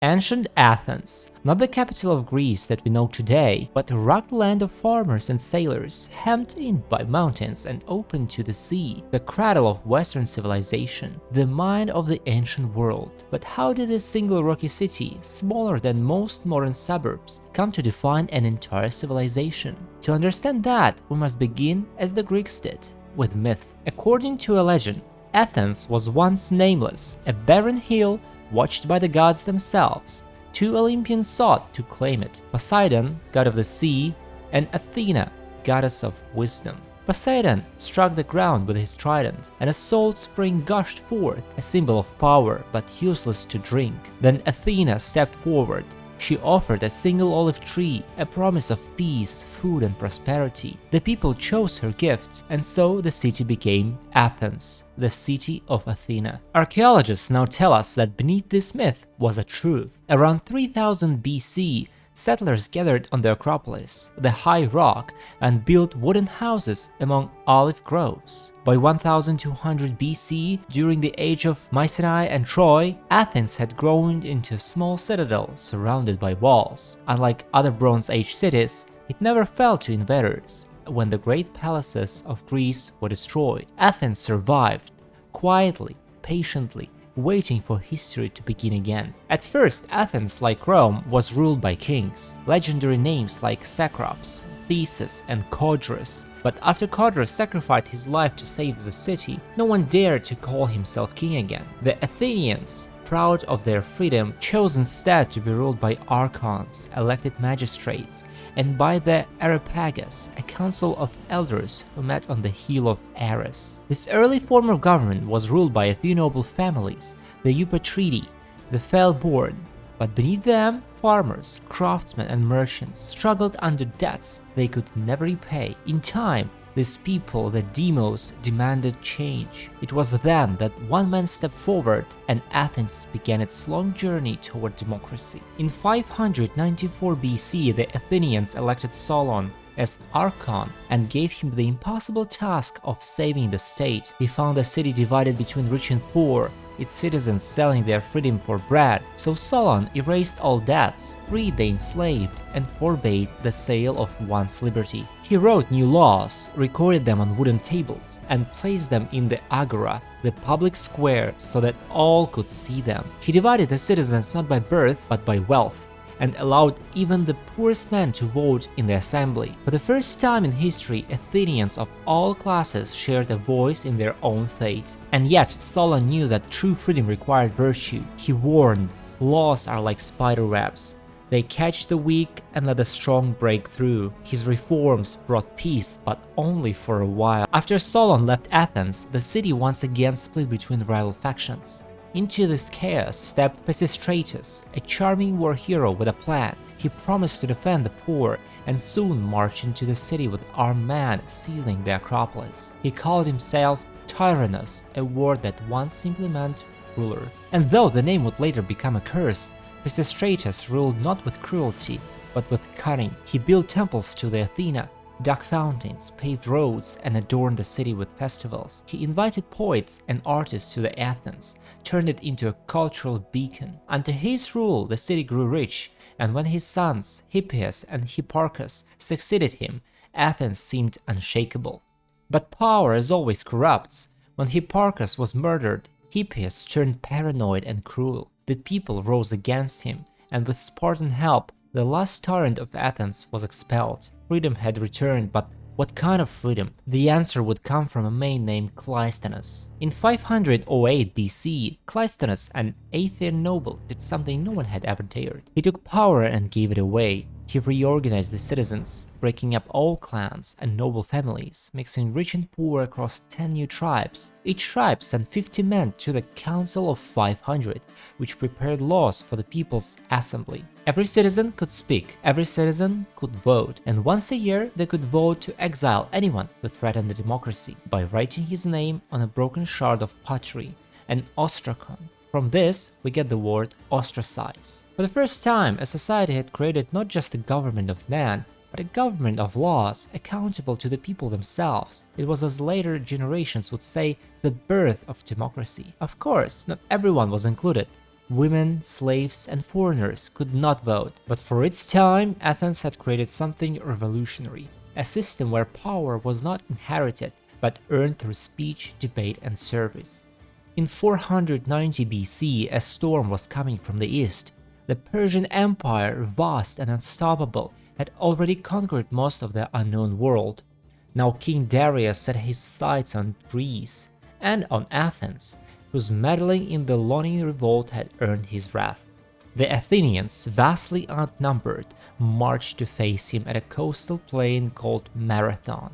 Ancient Athens, not the capital of Greece that we know today, but a rugged land of farmers and sailors, hemmed in by mountains and open to the sea, the cradle of Western civilization, the mind of the ancient world. But how did this single rocky city, smaller than most modern suburbs, come to define an entire civilization? To understand that, we must begin as the Greeks did, with myth. According to a legend, Athens was once nameless, a barren hill watched by the gods themselves. Two Olympians sought to claim it: Poseidon, god of the sea, and Athena, goddess of wisdom. Poseidon struck the ground with his trident, and a salt spring gushed forth, a symbol of power but useless to drink. Then Athena stepped forward. She offered a single olive tree, a promise of peace, food, and prosperity. The people chose her gift, and so the city became Athens, the city of Athena. Archaeologists now tell us that beneath this myth was a truth. Around 3000 BC, settlers gathered on the Acropolis, the high rock, and built wooden houses among olive groves. By 1200 BC, during the age of Mycenae and Troy, Athens had grown into a small citadel surrounded by walls. Unlike other Bronze Age cities, it never fell to invaders. When the great palaces of Greece were destroyed, Athens survived, quietly, patiently, waiting for history to begin again. At first, Athens, like Rome, was ruled by kings, legendary names like Cecrops, Theseus, and Codrus. But after Codrus sacrificed his life to save the city, no one dared to call himself king again. The Athenians, proud of their freedom, chose instead to be ruled by archons, elected magistrates, and by the Areopagus, a council of elders who met on the hill of Ares. This early form of government was ruled by a few noble families, the Eupatridae, the Fell-born, but beneath them, farmers, craftsmen, and merchants struggled under debts they could never repay. In time, these people, the demos, demanded change. It was then that one man stepped forward and Athens began its long journey toward democracy. In 594 BC, the Athenians elected Solon as archon and gave him the impossible task of saving the state. He found the city divided between rich and poor, its citizens selling their freedom for bread. So Solon erased all debts, freed the enslaved, and forbade the sale of one's liberty. He wrote new laws, recorded them on wooden tables, and placed them in the agora, the public square, so that all could see them. He divided the citizens not by birth, but by wealth, and allowed even the poorest men to vote in the assembly. For the first time in history, Athenians of all classes shared a voice in their own fate. And yet, Solon knew that true freedom required virtue. He warned, laws are like spider webs. They catch the weak and let the strong break through. His reforms brought peace, but only for a while. After Solon left Athens, the city once again split between rival factions. Into this chaos stepped Pisistratus, a charming war hero with a plan. He promised to defend the poor and soon marched into the city with armed men sealing the Acropolis. He called himself Tyrannus, a word that once simply meant ruler. And though the name would later become a curse, Pisistratus ruled not with cruelty, but with cunning. He built temples to the Athena, dug fountains, paved roads, and adorned the city with festivals. He invited poets and artists to the Athens, turned it into a cultural beacon. Under his rule, the city grew rich, and when his sons, Hippias and Hipparchus, succeeded him, Athens seemed unshakable. But power as always corrupts. When Hipparchus was murdered, Hippias turned paranoid and cruel. The people rose against him, and with Spartan help, the last tyrant of Athens was expelled. Freedom had returned, but what kind of freedom? The answer would come from a man named Cleisthenes. In 508 BC, Cleisthenes, an Athenian noble, did something no one had ever dared. He took power and gave it away. He reorganized the citizens, breaking up all clans and noble families, mixing rich and poor across 10 new tribes. Each tribe sent 50 men to the Council of 500, which prepared laws for the People's Assembly. Every citizen could speak, every citizen could vote, and once a year they could vote to exile anyone who threatened the democracy by writing his name on a broken shard of pottery, an ostrakon. From this, we get the word ostracize. For the first time, a society had created not just a government of man, but a government of laws, accountable to the people themselves. It was, as later generations would say, the birth of democracy. Of course, not everyone was included. Women, slaves, and foreigners could not vote, but for its time, Athens had created something revolutionary, a system where power was not inherited, but earned through speech, debate, and service. In 490 BC, a storm was coming from the east. The Persian Empire, vast and unstoppable, had already conquered most of the unknown world. Now King Darius set his sights on Greece and on Athens, whose meddling in the Ionian revolt had earned his wrath. The Athenians, vastly outnumbered, marched to face him at a coastal plain called Marathon.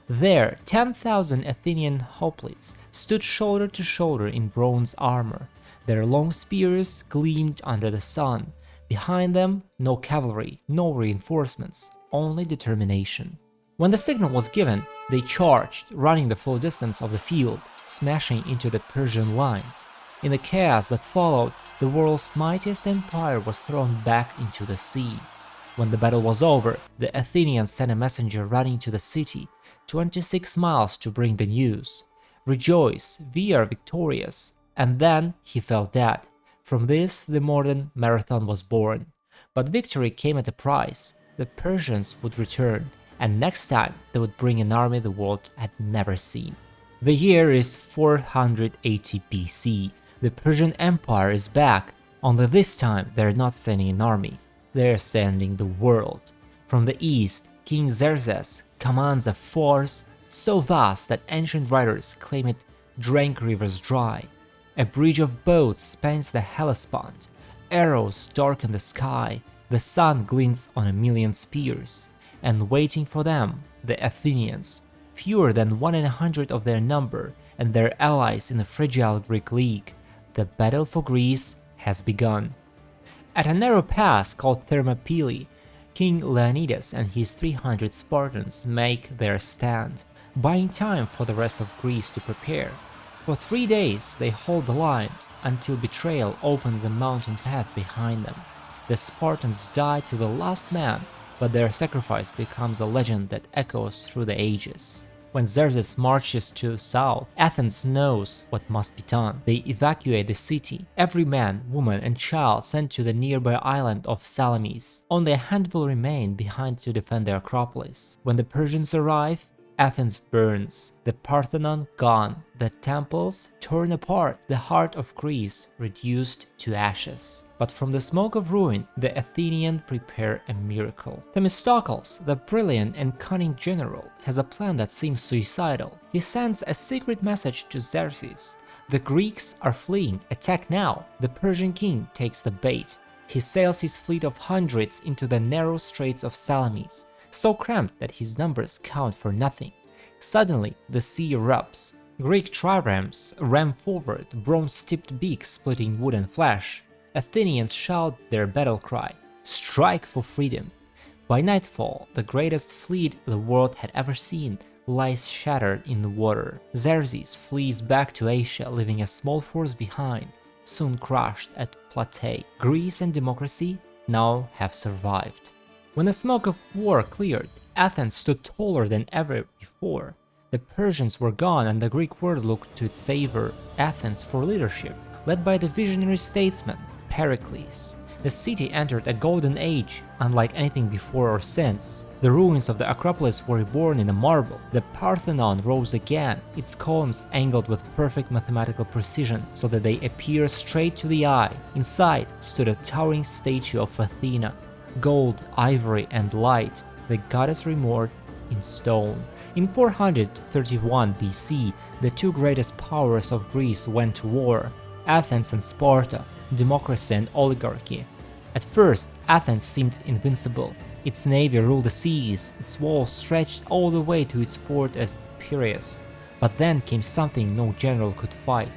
There, 10,000 Athenian hoplites stood shoulder to shoulder in bronze armor. Their long spears gleamed under the sun. Behind them, no cavalry, no reinforcements, only determination. When the signal was given, they charged, running the full distance of the field, smashing into the Persian lines. In the chaos that followed, the world's mightiest empire was thrown back into the sea. When the battle was over, the Athenians sent a messenger running to the city, 26 miles to bring the news. "Rejoice, we are victorious." And then he fell dead. From this, the modern marathon was born. But victory came at a price. The Persians would return, and next time they would bring an army the world had never seen. The year is 480 BC. The Persian Empire is back, only this time they're not sending an army, they're sending the world. From the east, King Xerxes commands a force so vast that ancient writers claim it drank rivers dry. A bridge of boats spans the Hellespont, arrows darken the sky, the sun glints on a million spears, and waiting for them, the Athenians, fewer than 1 in 100 of their number, and their allies in the fragile Greek League. The battle for Greece has begun. At a narrow pass called Thermopylae, King Leonidas and his 300 Spartans make their stand, buying time for the rest of Greece to prepare. For 3 days they hold the line, until betrayal opens a mountain path behind them. The Spartans die to the last man, but their sacrifice becomes a legend that echoes through the ages. When Xerxes marches to the south, Athens knows what must be done. They evacuate the city, every man, woman, and child sent to the nearby island of Salamis. Only a handful remain behind to defend the Acropolis. When the Persians arrive, Athens burns, the Parthenon gone, the temples torn apart, the heart of Greece reduced to ashes. But from the smoke of ruin, the Athenians prepare a miracle. Themistocles, the brilliant and cunning general, has a plan that seems suicidal. He sends a secret message to Xerxes. The Greeks are fleeing, attack now. The Persian king takes the bait. He sails his fleet of hundreds into the narrow straits of Salamis, so cramped that his numbers count for nothing. Suddenly, the sea erupts. Greek triremes ram forward, bronze-tipped beaks splitting wood and flesh. Athenians shout their battle cry, "Strike for freedom!" By nightfall, the greatest fleet the world had ever seen lies shattered in the water. Xerxes flees back to Asia, leaving a small force behind, soon crushed at Plataea. Greece and democracy now have survived. When the smoke of war cleared, Athens stood taller than ever before. The Persians were gone and the Greek world looked to its savior, Athens, for leadership, led by the visionary statesman, Pericles. The city entered a golden age, unlike anything before or since. The ruins of the Acropolis were reborn in the marble. The Parthenon rose again, its columns angled with perfect mathematical precision so that they appear straight to the eye. Inside stood a towering statue of Athena, gold, ivory, and light, the goddess remodeled in stone. In 431 BC, the two greatest powers of Greece went to war, Athens and Sparta, democracy and oligarchy. At first, Athens seemed invincible. Its navy ruled the seas, its walls stretched all the way to its port as Piraeus. But then came something no general could fight: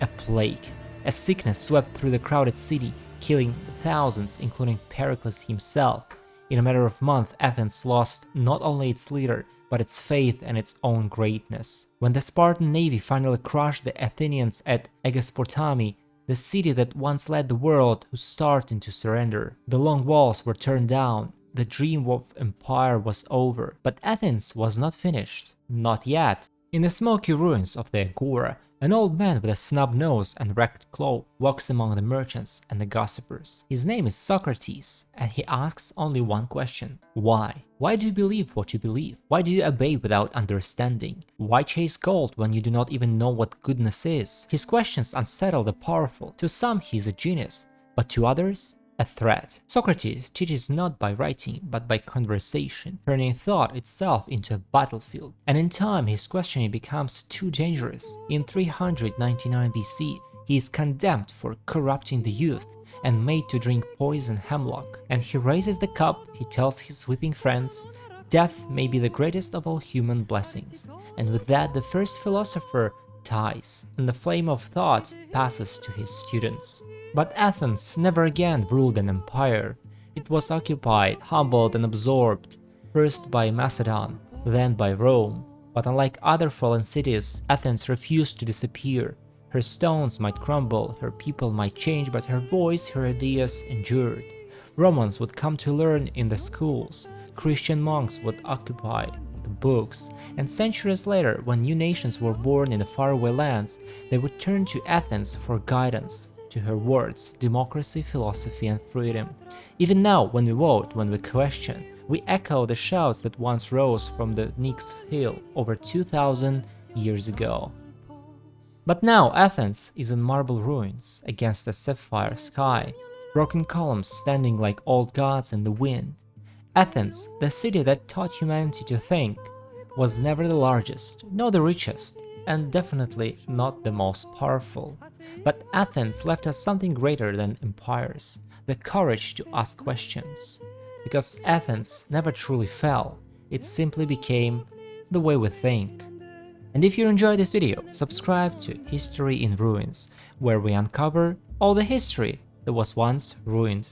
a plague. A sickness swept through the crowded city, killing thousands, including Pericles himself. In a matter of months, Athens lost not only its leader, but its faith and its own greatness. When the Spartan navy finally crushed the Athenians at Aegospotami, the city that once led the world was starting to surrender. The long walls were turned down, the dream of empire was over, but Athens was not finished. Not yet. In the smoky ruins of the Agora, An old man with a snub nose and wrecked cloak walks among the merchants and the gossipers. His name is Socrates, and he asks only one question: why? Why do you believe what you believe? Why do you obey without understanding? Why chase gold when you do not even know what goodness is? His questions unsettle the powerful. To some he is a genius, but to others, a threat. Socrates teaches not by writing, but by conversation, turning thought itself into a battlefield. And in time, his questioning becomes too dangerous. In 399 BC, he is condemned for corrupting the youth and made to drink poison hemlock. And he raises the cup, he tells his weeping friends, death may be the greatest of all human blessings. And with that, the first philosopher dies, and the flame of thought passes to his students. But Athens never again ruled an empire. It was occupied, humbled and absorbed, first by Macedon, then by Rome. But unlike other fallen cities, Athens refused to disappear. Her stones might crumble, her people might change, but her voice, her ideas endured. Romans would come to learn in the schools, Christian monks would occupy the books, and centuries later, when new nations were born in the faraway lands, they would turn to Athens for guidance. To her words, democracy, philosophy, and freedom. Even now, when we vote, when we question, we echo the shouts that once rose from the Nix hill over 2000 years ago. But now Athens is in marble ruins, against a sapphire sky, broken columns standing like old gods in the wind. Athens, the city that taught humanity to think, was never the largest, nor the richest, and definitely not the most powerful. But Athens left us something greater than empires, the courage to ask questions. Because Athens never truly fell, it simply became the way we think. And if you enjoyed this video, subscribe to History in Ruins, where we uncover all the history that was once ruined.